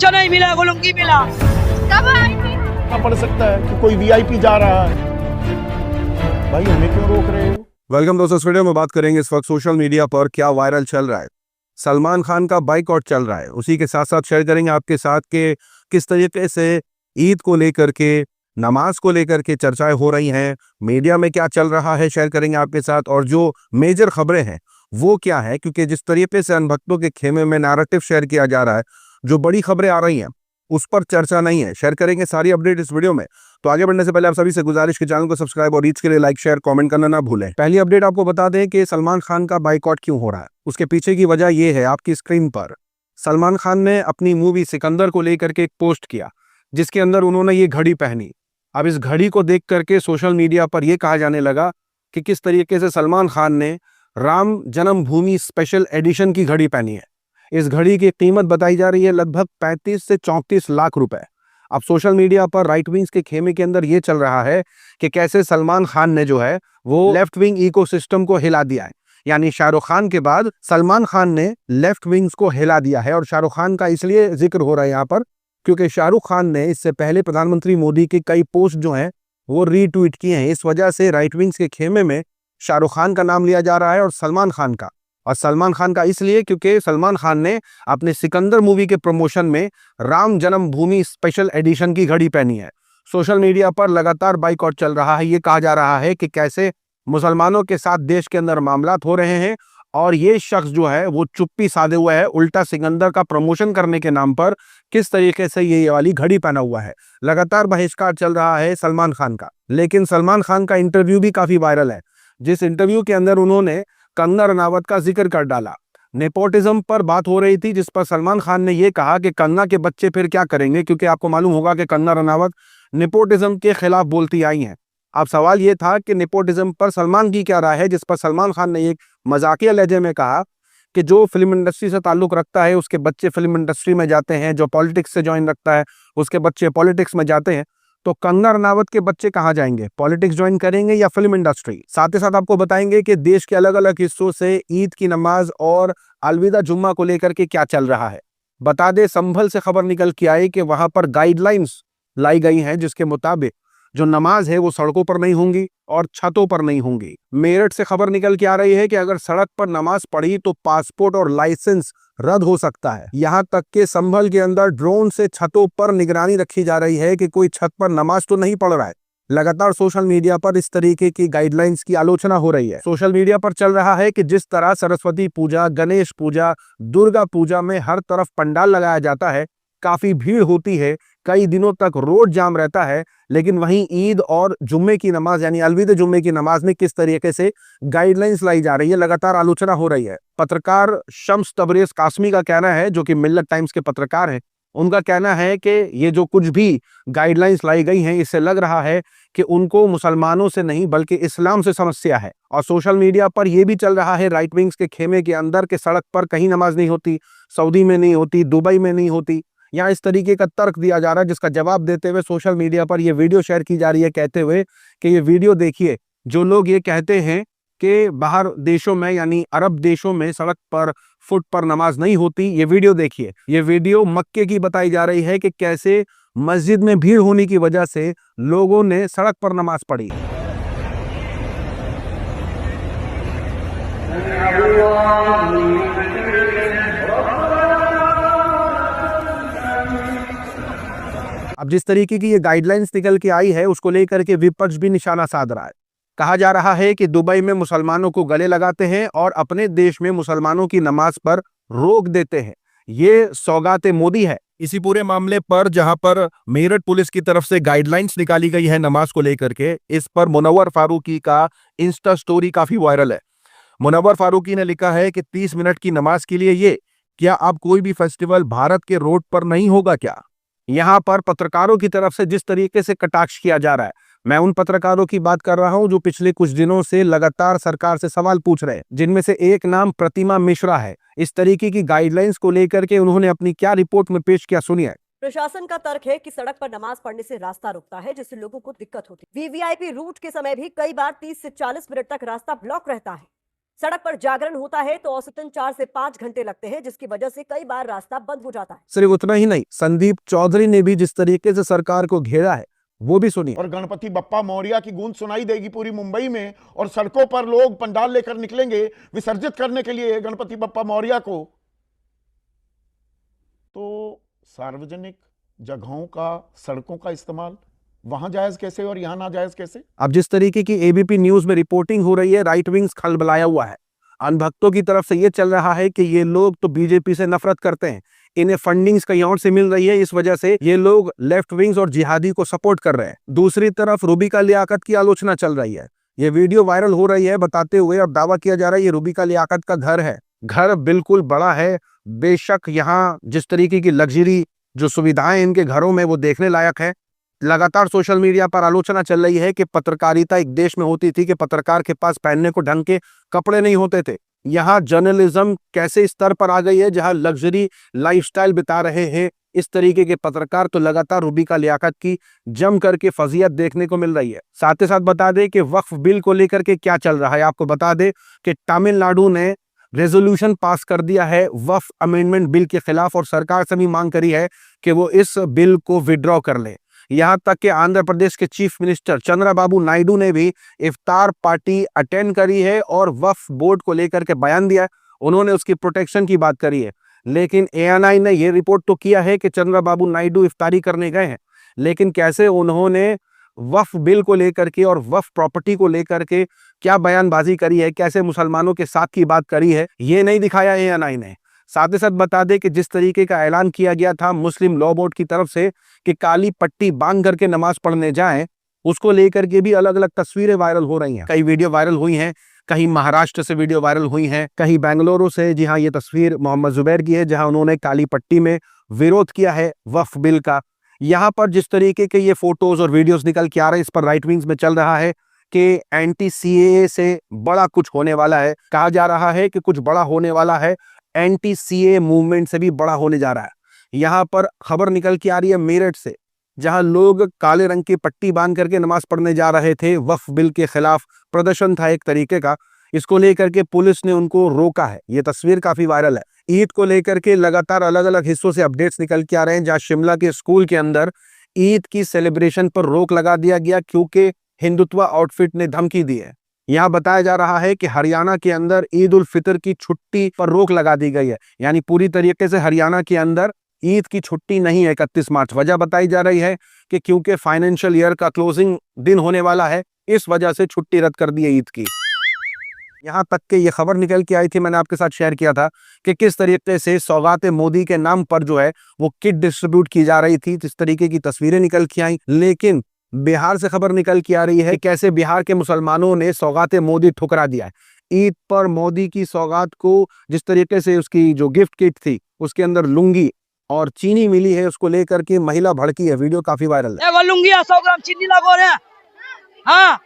कच्चा नहीं मिला, गोलंगी मिला। कब आएगी? पड़ सकता है कि कोई वीआईपी जा रहा है, भाई हमें क्यों रोक रहे हो? वेलकम दोस्तों, इस वीडियो में बात करेंगे इस वक्त सोशल मीडिया पर क्या वायरल चल रहा है। सलमान खान का बाइकआउट चल रहा है, उसी के साथ साथ शेयर करेंगे आपके साथ कि किस तरीके से ईद को लेकर के, नमाज को लेकर के चर्चाएं हो रही हैं, मीडिया में क्या चल रहा है शेयर करेंगे आपके साथ, और जो मेजर खबरें हैं वो क्या है, क्योंकि जिस तरीके से अनभक्तों के खेमे में नैरेटिव शेयर किया जा रहा है, जो बड़ी खबरें आ रही हैं उस पर चर्चा नहीं है। शेयर करेंगे सारी अपडेट इस वीडियो में। तो आगे बढ़ने से पहले आप सभी से गुजारिश कि चैनल को सब्सक्राइब और रीच के लिए लाइक शेयर कमेंट करना ना भूलें। पहली अपडेट आपको बता दें कि सलमान खान का बाइकआउट क्यों हो रहा है। उसके पीछे की वजह यह है, आपकी स्क्रीन पर सलमान खान ने अपनी मूवी सिकंदर को लेकर के एक पोस्ट किया जिसके अंदर उन्होंने ये घड़ी पहनी। अब इस घड़ी को देख करके सोशल मीडिया पर यह कहा जाने लगा कि किस तरीके से सलमान खान ने राम जन्मभूमि स्पेशल एडिशन की घड़ी पहनी है। इस घड़ी की कीमत बताई जा रही है लगभग 35 से 34 लाख रुपए। अब सोशल मीडिया पर राइट विंग्स के खेमे के अंदर यह चल रहा है कि कैसे सलमान खान ने जो है वो लेफ्ट विंग इकोसिस्टम को हिला दिया है, यानी शाहरुख खान के बाद सलमान खान ने लेफ्ट विंग्स को हिला दिया है। और शाहरुख खान का इसलिए जिक्र हो रहा है यहाँ पर क्योंकि शाहरुख खान ने इससे पहले प्रधानमंत्री मोदी के कई पोस्ट जो हैं वो रीट्वीट किए हैं। इस वजह से राइट विंग्स के खेमे में शाहरुख खान का नाम लिया जा रहा है और सलमान खान का। और सलमान खान का इसलिए क्योंकि सलमान खान ने अपने सिकंदर मूवी के प्रमोशन में राम जन्मभूमि स्पेशल एडिशन की घड़ी पहनी है। सोशल मीडिया पर लगातार बाइकआउट चल रहा है। ये कहा जा रहा है कि कैसे मुसलमानों के साथ देश के अंदर मामलात हो रहे हैं और ये शख्स जो है वो चुप्पी साधे हुआ है, उल्टा सिकंदर का प्रमोशन करने के नाम पर किस तरीके से ये वाली घड़ी पहना हुआ है। लगातार बहिष्कार चल रहा है सलमान खान का। लेकिन सलमान खान का इंटरव्यू भी काफी वायरल है, जिस इंटरव्यू के अंदर उन्होंने कंगना रनावत का जिक्र कर डाला। नेपोटिज्म पर बात हो रही थी जिस पर सलमान खान ने यह कहा कि कंगना के बच्चे फिर क्या करेंगे, क्योंकि आपको मालूम होगा कि कंगना रनावत नेपोटिज्म के खिलाफ बोलती आई हैं। अब सवाल यह था कि नेपोटिज्म पर सलमान की क्या राय है, जिस पर सलमान खान ने एक मजाकिया लहजे में कहा कि जो फिल्म इंडस्ट्री से ताल्लुक रखता है उसके बच्चे फिल्म इंडस्ट्री में जाते हैं, जो पॉलिटिक्स से ज्वाइन रखता है उसके बच्चे पॉलिटिक्स में जाते हैं। तो कंगना रनावत के बच्चे कहाँ जाएंगे, पॉलिटिक्स ज्वाइन करेंगे या फिल्म इंडस्ट्री? साथ ही साथ आपको बताएंगे कि देश के अलग अलग हिस्सों से ईद की नमाज और अलविदा जुम्मा को लेकर के क्या चल रहा है। बता दे, संभल से खबर निकल के आई कि वहां पर गाइडलाइंस लाई गई हैं जिसके मुताबिक जो नमाज है वो सड़कों पर नहीं होंगी और छतों पर नहीं होंगी। मेरठ से खबर निकल के आ रही है कि अगर सड़क पर नमाज पढ़ी तो पासपोर्ट और लाइसेंस रद्द हो सकता है। यहाँ तक कि संभल के अंदर ड्रोन से छतों पर निगरानी रखी जा रही है कि कोई छत पर नमाज तो नहीं पढ़ रहा है। लगातार सोशल मीडिया पर इस तरीके की गाइडलाइंस की आलोचना हो रही है। सोशल मीडिया पर चल रहा है कि जिस तरह सरस्वती पूजा, गणेश पूजा, दुर्गा पूजा में हर तरफ पंडाल लगाया जाता है, काफी भीड़ होती है, कई दिनों तक रोड जाम रहता है, लेकिन वहीं ईद और जुम्मे की नमाज यानी अलविदा जुम्मे की नमाज में किस तरीके से गाइडलाइंस लाई जा रही है, लगातार आलोचना हो रही है। पत्रकार शम्स तबरेज कासमी का कहना है, जो कि मिल्लत टाइम्स के पत्रकार हैं, उनका कहना है कि ये जो कुछ भी गाइडलाइंस लाई गई हैं इससे लग रहा है कि उनको मुसलमानों से नहीं बल्कि इस्लाम से समस्या है। और सोशल मीडिया पर यह भी चल रहा है राइट विंग्स के खेमे के अंदर कि सड़क पर कहीं नमाज नहीं होती, सऊदी में नहीं होती, दुबई में नहीं होती। यहाँ इस तरीके का तर्क दिया जा रहा है, जिसका जवाब देते हुए सोशल मीडिया पर यह वीडियो शेयर की जा रही है कहते हुए कि ये वीडियो देखिए, जो लोग ये कहते हैं कि बाहर देशों में यानी अरब देशों में सड़क पर फुट पर नमाज नहीं होती, ये वीडियो देखिए। ये वीडियो मक्के की बताई जा रही है कि कैसे मस्जिद में भीड़ होने की वजह से लोगों ने सड़क पर नमाज पढ़ी। अब जिस तरीके की ये गाइडलाइंस निकल के आई है उसको लेकर के विपक्ष भी निशाना साध रहा है। कहा जा रहा है कि दुबई में मुसलमानों को गले लगाते हैं और अपने देश में मुसलमानों की नमाज पर रोक देते हैं। ये सौगाते मोदी है। इसी पूरे मामले पर जहां पर मेरठ पुलिस की तरफ से गाइडलाइंस निकाली गई है नमाज को लेकर के, इस पर मुनव्वर फारूकी का इंस्टा स्टोरी काफी वायरल है। मुनव्वर फारूकी ने लिखा है कि 30 मिनट की नमाज के लिए ये क्या अब कोई भी फेस्टिवल भारत के रोड पर नहीं होगा क्या? यहाँ पर पत्रकारों की तरफ से जिस तरीके से कटाक्ष किया जा रहा है, मैं उन पत्रकारों की बात कर रहा हूं जो पिछले कुछ दिनों से लगातार सरकार से सवाल पूछ रहे हैं, जिनमें से एक नाम प्रतिमा मिश्रा है। इस तरीके की गाइडलाइंस को लेकर के उन्होंने अपनी क्या रिपोर्ट में पेश किया, सुनिए। प्रशासन का तर्क है कि सड़क पर नमाज पढ़ने से रास्ता रुकता है, जिससे लोगों को दिक्कत होती है। वीवीआईपी रूट के समय भी कई बार 30 से 40 मिनट तक रास्ता ब्लॉक रहता है। सड़क पर जागरण होता है तो औसतन 4 से 5 घंटे लगते हैं, जिसकी वजह से कई बार रास्ता बंद हो जाता है। सिर्फ उतना ही नहीं, संदीप चौधरी ने भी जिस तरीके से सरकार को घेरा है वो भी सुनिए। और गणपति बप्पा मौर्य की गूंज सुनाई देगी पूरी मुंबई में, और सड़कों पर लोग पंडाल लेकर निकलेंगे विसर्जित करने के लिए गणपति बप्पा मौर्य को। तो सार्वजनिक जगहों का, सड़कों का इस्तेमाल वहां जायज कैसे और यहां नाजायज कैसे? अब जिस तरीके की एबीपी न्यूज में रिपोर्टिंग हो रही है, राइट विंग्स खलबलाया हुआ है। अनभक्तों की तरफ से ये चल रहा है कि ये लोग तो बीजेपी से नफरत करते हैं, इन्हें फंडिंग्स कहीं और से मिल रही है, इस वजह से ये लोग लेफ्ट विंग्स और जिहादी को सपोर्ट कर रहे हैं। दूसरी तरफ रूबिका लियाकत की आलोचना चल रही है। ये वीडियो वायरल हो रही है बताते हुए और दावा किया जा रहा है ये रूबिका लियाकत का घर है। घर बिल्कुल बड़ा है, बेशक यहाँ जिस तरीके की लग्जरी जो सुविधाएं इनके घरों में वो देखने लायक है। लगातार सोशल मीडिया पर आलोचना चल रही है कि पत्रकारिता एक देश में होती थी कि पत्रकार के पास पहनने को ढंग के कपड़े नहीं होते थे। यहाँ जर्नलिज्म कैसे स्तर पर आ गई है, जहाँ लग्जरी लाइफस्टाइल बिता रहे हैं इस तरीके के पत्रकार। तो लगातार रूबिका लियाकत की जम करके फजीयत देखने को मिल रही है। साथ ही साथ बता दें कि वक्फ बिल को लेकर के क्या चल रहा है। आपको बता दें कि तमिलनाडु ने रेजोल्यूशन पास कर दिया है वक्फ अमेंडमेंट बिल के खिलाफ, और सरकार से भी मांग करी है कि वो इस बिल को विड्रॉ कर ले। यहां तक कि आंध्र प्रदेश के चीफ मिनिस्टर चंद्रबाबू नायडू ने भी इफ्तार पार्टी अटेंड करी है और वक्फ बोर्ड को लेकर के बयान दिया है। उन्होंने उसकी प्रोटेक्शन की बात करी है, लेकिन एएनआई ने यह रिपोर्ट तो किया है कि चंद्रबाबू नायडू इफ्तारी करने गए हैं, लेकिन कैसे उन्होंने वक्फ बिल को लेकर के और वक्फ प्रॉपर्टी को लेकर के क्या बयानबाजी करी है, कैसे मुसलमानों के साथ की बात करी है, ये नहीं दिखाया एएनआई ने। साथ ही साथ बता दें कि जिस तरीके का ऐलान किया गया था मुस्लिम लॉ बोर्ड की तरफ से कि काली पट्टी बांध करके नमाज पढ़ने जाएं, उसको लेकर के भी अलग अलग तस्वीरें वायरल हो रही हैं। कई वीडियो वायरल हुई हैं, कहीं महाराष्ट्र से वीडियो वायरल हुई हैं, कहीं बेंगलुरु से। जी हाँ, ये तस्वीर मोहम्मद जुबैर की है जहां उन्होंने काली पट्टी में विरोध किया है वक्फ बिल का। यहाँ पर जिस तरीके के ये फोटोज और वीडियोस निकल के आ रहे हैं, इस पर राइट विंग्स में चल रहा है कि एंटी सीएए से बड़ा कुछ होने वाला है। कहा जा रहा है कि कुछ बड़ा होने वाला है, एंटी सीएए मूवमेंट से भी बड़ा होने जा रहा है। यहाँ पर खबर निकल के आ रही है मेरठ से, जहां लोग काले रंग की पट्टी बांध करके नमाज पढ़ने जा रहे थे। वक्फ बिल के खिलाफ प्रदर्शन था एक तरीके का, इसको लेकर के पुलिस ने उनको रोका है। ये तस्वीर काफी वायरल है। ईद को लेकर के लगातार अलग अलग हिस्सों से अपडेट्स निकल के आ रहे हैं, जहां शिमला के स्कूल के अंदर ईद की सेलिब्रेशन पर रोक लगा दिया गया क्योंकि हिंदुत्व आउटफिट ने धमकी दी है। यहाँ बताया जा रहा है कि हरियाणा के अंदर ईद उल फितर की छुट्टी पर रोक लगा दी गई है, यानी पूरी तरीके से हरियाणा के अंदर ईद की छुट्टी नहीं है 31 मार्च। वजह बताई जा रही है कि क्योंकि फाइनेंशियल ईयर का क्लोजिंग दिन होने वाला है, इस वजह से छुट्टी रद्द कर दी है ईद की। यहाँ तक कि ये खबर निकल के आई थी, मैंने आपके साथ शेयर किया था कि किस तरीके से सौगात मोदी के नाम पर जो है वो किट डिस्ट्रीब्यूट की जा रही थी, जिस तरीके की तस्वीरें निकल के आई। लेकिन बिहार से खबर निकल के आ रही है कैसे बिहार के मुसलमानों ने सौगात मोदी ठुकरा दिया है। ईद पर मोदी की सौगात को जिस तरीके से उसकी जो गिफ्ट किट थी उसके अंदर लुंगी और चीनी मिली है, उसको लेकर के महिला भड़की है। वीडियो काफी वायरल है। एगो लुंगी 100 ग्राम चीनी लगो रे। हाँ,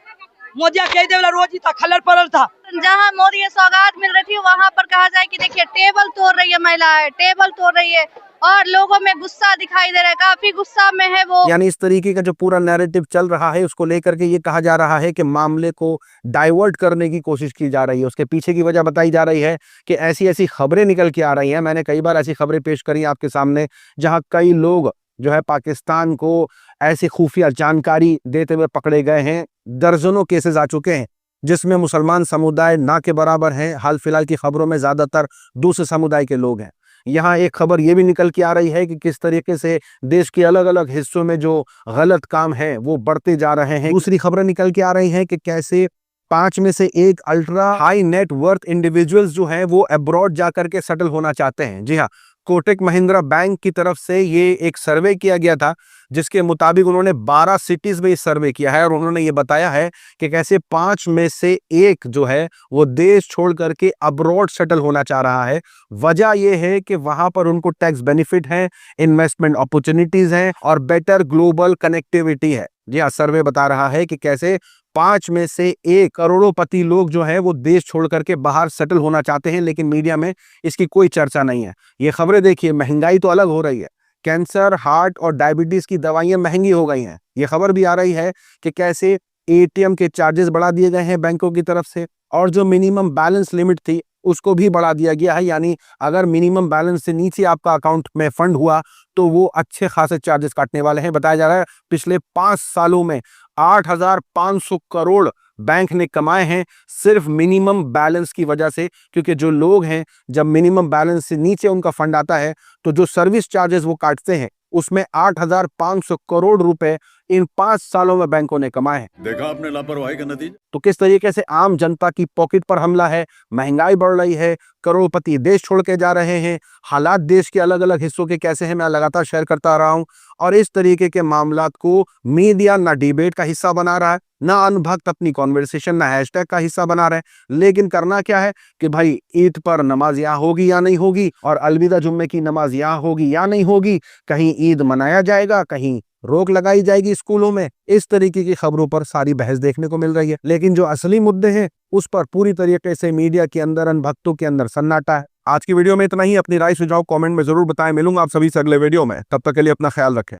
मोदी कह दे वाला रोज ही था, खलल पड़ल था। जहाँ मोदी की सौगात मिल रही थी वहाँ पर कहा जाए कि देखिए टेबल तोड़ रही है महिलाएं, टेबल तोड़ रही है और लोगों में गुस्सा दिखाई दे रहा है, काफी गुस्सा में है वो। यानी इस तरीके का जो पूरा नैरेटिव चल रहा है उसको लेकर के ये कहा जा रहा है कि मामले को डाइवर्ट करने की कोशिश की जा रही है। उसके पीछे की वजह बताई जा रही है कि ऐसी ऐसी खबरें निकल के आ रही हैं। मैंने कई बार ऐसी खबरें पेश करी आपके सामने, जहां कई लोग जो है पाकिस्तान को ऐसी खुफिया जानकारी देते हुए पकड़े गए हैं। दर्जनों केसेस आ चुके हैं जिसमें मुसलमान समुदाय ना के बराबर हैं। हाल फिलहाल की खबरों में ज्यादातर दूसरे समुदाय के लोग हैं। यहाँ एक खबर ये भी निकल के आ रही है कि किस तरीके से देश के अलग अलग हिस्सों में जो गलत काम है वो बढ़ते जा रहे हैं। दूसरी खबरें निकल के आ रही हैं कि कैसे 5 में से एक ultra high net worth individuals जो हैं वो अब्रॉड जाकर के सेटल होना चाहते हैं। जी हाँ, कोटक महिंद्रा बैंक की तरफ से ये एक सर्वे किया गया था, जिसके मुताबिक उन्होंने 12 सिटीज में इस सर्वे किया है और उन्होंने ये बताया है कि कैसे 5 में से एक जो है वो देश छोड़ करके अब्रॉड सेटल होना चाह रहा है। वजह ये है कि वहां पर उनको टैक्स बेनिफिट है, इन्वेस्टमेंट अपॉर्चुनिटीज हैं और बेटर ग्लोबल कनेक्टिविटी है। जी हाँ, सर्वे बता रहा है कि कैसे 5 में से 1 करोड़ोपति लोग जो है वो देश छोड़ करके बाहर सेटल होना चाहते हैं, लेकिन मीडिया में इसकी कोई चर्चा नहीं है। ये खबरें देखिए, महंगाई तो अलग हो रही है, कैंसर, हार्ट और डायबिटीज की दवाइयां महंगी हो गई हैं। ये खबर भी आ रही है कि कैसे एटीएम के चार्जेस बढ़ा दिए गए हैं बैंकों की तरफ से, और जो मिनिमम बैलेंस लिमिट थी उसको भी बढ़ा दिया गया है। यानी अगर मिनिमम बैलेंस से नीचे आपका अकाउंट में फंड हुआ तो वो अच्छे खासे चार्जेस काटने वाले हैं। बताया जा रहा है पिछले 5 सालों में 8,500 करोड़ बैंक ने कमाए हैं सिर्फ मिनिमम बैलेंस की वजह से, क्योंकि जो लोग हैं जब मिनिमम बैलेंस से नीचे उनका फंड आता है तो जो सर्विस चार्जेस वो काटते हैं उसमें 8,500 करोड़ रुपए इन 5 सालों में बैंकों ने कमाए हैं। देखा आपने लापरवाही का नतीजा। तो किस तरीके से आम जनता की पॉकेट पर हमला है, महंगाई बढ़ रही है, करोड़पति देश छोड़ के जा रहे हैं, हालात देश के अलग अलग हिस्सों के कैसे हैं मैं लगातार शेयर करता आ रहा हूं। और इस तरीके के मामलात को मीडिया ना डिबेट का हिस्सा बना रहा है, ना अनभक्त अपनी कॉन्वर्सेशन, ना हैशटैग का हिस्सा बना रहे हैं। लेकिन करना क्या है कि भाई ईद पर नमाज यहाँ होगी या नहीं होगी, और अलविदा जुम्मे की नमाज यहाँ होगी या नहीं होगी, कहीं ईद मनाया जाएगा, कहीं रोक लगाई जाएगी स्कूलों में, इस तरीके की खबरों पर सारी बहस देखने को मिल रही है। लेकिन जो असली मुद्दे हैं उस पर पूरी तरीके से मीडिया के अंदर, अनभक्तों के अंदर सन्नाटा है। आज की वीडियो में इतना ही। अपनी राय सुझाव कमेंट में जरूर बताएं। मिलूंगा आप सभी से अगले वीडियो में, तब तक के लिए अपना ख्याल रखें।